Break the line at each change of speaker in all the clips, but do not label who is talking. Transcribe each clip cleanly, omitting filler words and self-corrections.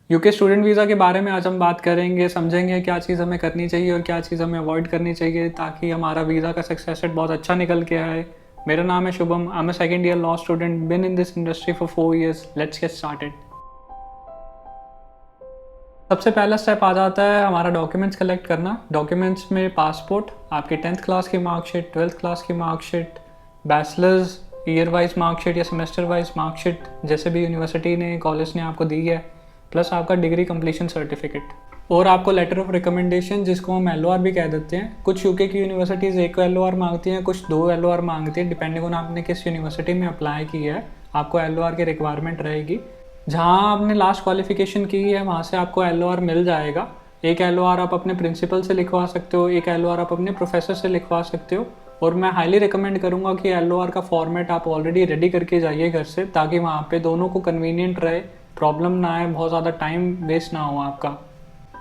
UK student visa के बारे में आज हम बात करेंगे, समझेंगे क्या चीज़ हमें करनी चाहिए और क्या चीज़ हमें अवॉइड करनी चाहिए ताकि हमारा वीज़ा का सक्सेस रेट बहुत अच्छा निकल के आए। मेरा नाम है Shubham, I am a second year law student, been in this industry for 4 years. Let's get started. सबसे पहला स्टेप आ जाता है हमारा डॉक्यूमेंट्स कलेक्ट करना। डॉक्यूमेंट्स में पासपोर्ट, आपकी 10th क्लास की मार्कशीट, 12th क्लास की marksheet, bachelors year wise marksheet या सेमेस्टर वाइज मार्कशीट जैसे भी यूनिवर्सिटी ने कॉलेज ने आपको दी है, प्लस आपका डिग्री कंप्लीशन सर्टिफिकेट और आपको लेटर ऑफ रिकमेंडेशन जिसको हम LOR भी कह देते हैं। कुछ यूके की यूनिवर्सिटीज़ एक LOR मांगती हैं, कुछ 2 LOR मांगती हैं, डिपेंडिंग ऑन आपने किस यूनिवर्सिटी में अप्लाई किया है आपको LOR की रिक्वायरमेंट रहेगी। जहाँ आपने लास्ट क्वालिफिकेशन की है वहाँ से आपको LOR मिल जाएगा। एक LOR आप अपने प्रिंसिपल से लिखवा सकते हो, एक LOR आप अपने प्रोफेसर से लिखवा सकते हो। और मैं हाईली रिकमेंड करूँगा कि LOR का फॉर्मेट आप ऑलरेडी रेडी करके जाइए घर से, ताकि वहाँ पे दोनों को कन्वीनियंट रहे, प्रॉब्लम ना आए, बहुत ज़्यादा टाइम वेस्ट ना हो आपका।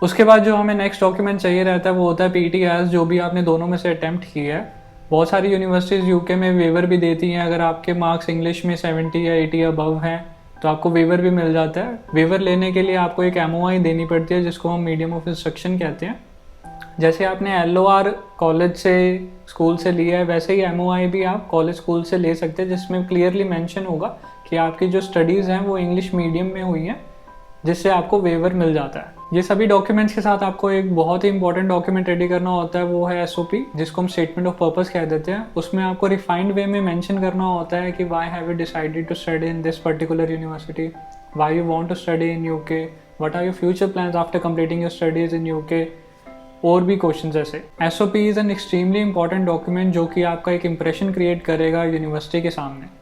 उसके बाद जो हमें नेक्स्ट डॉक्यूमेंट चाहिए रहता है वो होता है PTS, जो भी आपने दोनों में से अटैम्प्ट किया है। बहुत सारी यूनिवर्सिटीज़ यूके में वेवर भी देती हैं। अगर आपके मार्क्स इंग्लिश में 70 या 80 अबव हैं तो आपको वेवर भी मिल जाता है। वेवर लेने के लिए आपको एक MOI देनी पड़ती है जिसको हम मीडियम ऑफ इंस्ट्रक्शन कहते हैं। जैसे आपने LOR कॉलेज से स्कूल से लिया है वैसे ही MOI भी आप कॉलेज स्कूल से ले सकते हैं, जिसमें क्लियरली मेंशन होगा कि आपकी जो स्टडीज़ हैं वो इंग्लिश मीडियम में हुई हैं, जिससे आपको वेवर मिल जाता है। ये सभी डॉक्यूमेंट्स के साथ आपको एक बहुत ही इंपॉर्टेंट डॉक्यूमेंट रेडी करना होता है, वो है SOP, जिसको हम स्टेटमेंट ऑफ पर्पस कह देते हैं। उसमें आपको रिफाइंड वे में मेंशन करना होता है कि why have you decided to study in this particular university, why you want to study in UK, what are your future plans after completing your studies in UK, और भी क्वेश्चन जैसे। SOP is an extremely important document जो कि आपका एक impression create करेगा university के सामने।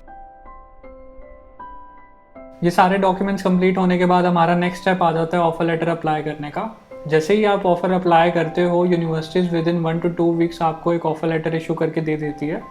ये सारे डॉक्यूमेंट्स कंप्लीट होने के बाद हमारा नेक्स्ट स्टेप आ जाता है ऑफर लेटर अप्लाई करने का। जैसे ही आप ऑफर अप्लाई करते हो, universities with in 1 to 2 weeks आपको एक ऑफर लेटर इशू करके दे देती है।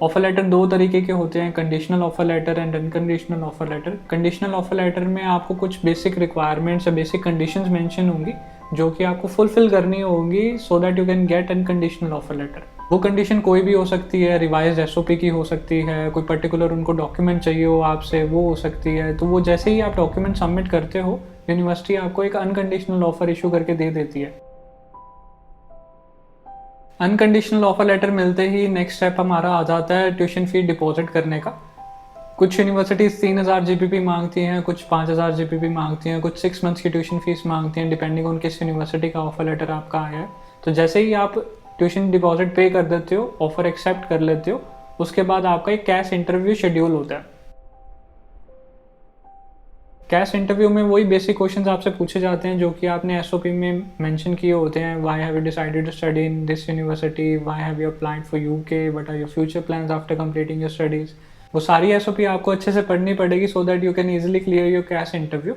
ऑफर लेटर 2 तरीके के होते हैं, conditional offer letter and unconditional offer letter. Conditional offer letter में आपको कुछ बेसिक रिक्वायरमेंट्स या बेसिक कंडीशंस मेंशन होंगी जो कि आपको फुलफिल करनी होगी so that you can get unconditional offer letter. वो कंडीशन कोई भी हो सकती है, रिवाइज SOP की हो सकती है, कोई पर्टिकुलर उनको डॉक्यूमेंट चाहिए हो आपसे वो हो सकती है। तो वो जैसे ही आप डॉक्यूमेंट सबमिट करते हो, यूनिवर्सिटी आपको एक अनकंडीशनल ऑफर इशू करके दे देती है। अनकंडीशनल ऑफर लेटर मिलते ही नेक्स्ट स्टेप हमारा आ जाता है ट्यूशन फी डिपॉजिट करने का। कुछ यूनिवर्सिटीज़ 3000 GBP मांगती हैं, कुछ 5000 GBP मांगती हैं, कुछ 6 मंथ्स की ट्यूशन फीस मांगती हैं, डिपेंडिंग ऑन किस यूनिवर्सिटी का ऑफर लेटर आपका आया है। तो जैसे ही आप ट्यूशन डिपॉजिट पे कर देते हो, ऑफर एक्सेप्ट कर लेते हो, उसके बाद आपका एक कैश इंटरव्यू शेड्यूल होता है। कैश इंटरव्यू में वही बेसिक क्वेश्चंस आपसे पूछे जाते हैं जो कि आपने SOP में मेंशन किए होते हैं। Why have you decided to study in this university, why have you applied for UK, what are your future plans after completing your studies. वो सारी SOP आपको अच्छे से पढ़नी पड़ेगी so that you can easily clear your CAS interview.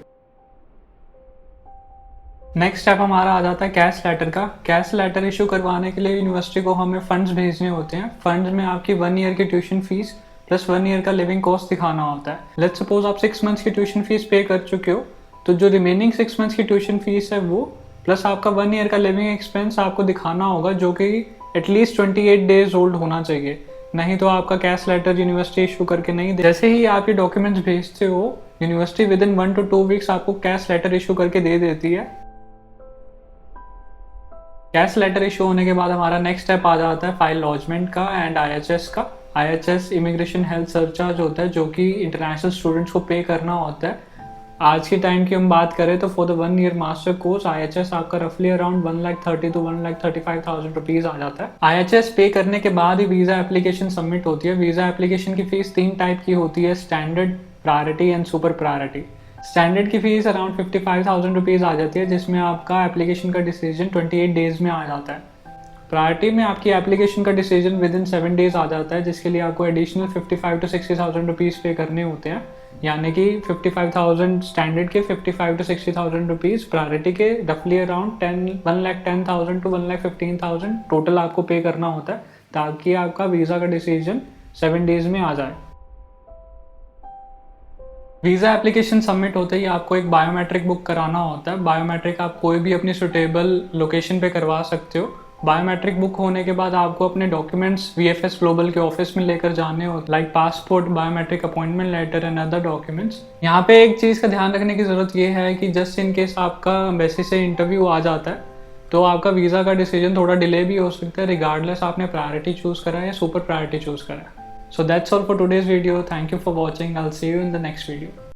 Next step हमारा आ जाता है कैश लेटर का। कैश लेटर इशू करवाने के लिए यूनिवर्सिटी को हमें फंड्स भेजने होते हैं। फंड्स में आपकी 1 ईयर की ट्यूशन फीस प्लस 1 ईयर का लिविंग कॉस्ट दिखाना होता है। लेट्स सपोज आप 6 मंथ्स की ट्यूशन फीस पे कर चुके हो, तो जो रिमेनिंग 6 मंथ्स की ट्यूशन फीस है वो प्लस आपका 1 ईयर का लिविंग एक्सपेंस आपको दिखाना होगा, जो कि एटलीस्ट 28 डेज ओल्ड होना चाहिए, नहीं तो आपका कैश लेटर यूनिवर्सिटी इशू करके नहीं दे। जैसे ही आप ये डॉक्यूमेंट्स भेजते हो, university with in 1 to 2 weeks आपको कैश लेटर इशू करके दे देती है। कैश लेटर इशू होने के बाद हमारा नेक्स्ट स्टेप आ जाता है फाइल लॉजमेंट का एंड IHS का। IHS इमिग्रेशन हेल्थ सरचार्ज होता है जो कि इंटरनेशनल स्टूडेंट्स को पे करना होता है। आज के टाइम की हम बात करें तो for the 1 year master course IHS आपका रफली अराउंड 1,30,000 to 1,35,000 रुपीज़ आ जाता है। IHS पे करने के बाद ही वीज़ा एप्लीकेशन सबमिट होती है। वीज़ा एप्लीकेशन की फ़ीस 3 टाइप की होती है, standard, priority and super priority. Standard की फ़ीस अराउंड 55,000 रुपीज़ आ जाती है, जिसमें आपका एप्लीकेशन का डिसीजन 28 डेज़ में आ जाता है। प्रायोरिटी में आपकी एप्लीकेशन का डिसीजन विद इन 7 डेज़ आ जाता है, जिसके लिए आपको एडिशनल 55 to 60,000 रुपीज़ पे करने होते हैं। यानी कि 55,000 स्टैंडर्ड के, 55 to 60,000 रुपीज़ प्रायोरिटी के, रफली अराउंड 1,10,000 to 1,15,000 टोटल आपको पे करना होता है, ताकि आपका वीज़ा का डिसीजन 7 डेज़ में आ जाए। वीज़ा एप्लीकेशन सबमिट होते ही आपको एक बायोमेट्रिक बुक कराना होता है। बायोमेट्रिक आप कोई भी अपनी सुटेबल लोकेशन पे करवा सकते हो। बायोमेट्रिक बुक होने के बाद आपको अपने डॉक्यूमेंट्स VFS ग्लोबल के ऑफिस में लेकर जाने हो, like passport, biometric appointment letter and other documents. यहाँ पे एक चीज़ का ध्यान रखने की ज़रूरत ये है कि जस्ट इन केस आपका एम्बेसी से इंटरव्यू आ जाता है तो आपका वीज़ा का डिसीजन थोड़ा डिले भी हो सकता है, रिगार्डलेस आपने प्रायोरिटी चूज़ करा है या सुपर प्रायोरिटी चूज़ करा है। So that's all for today's video. Thank you for watching. I will see you in the next video.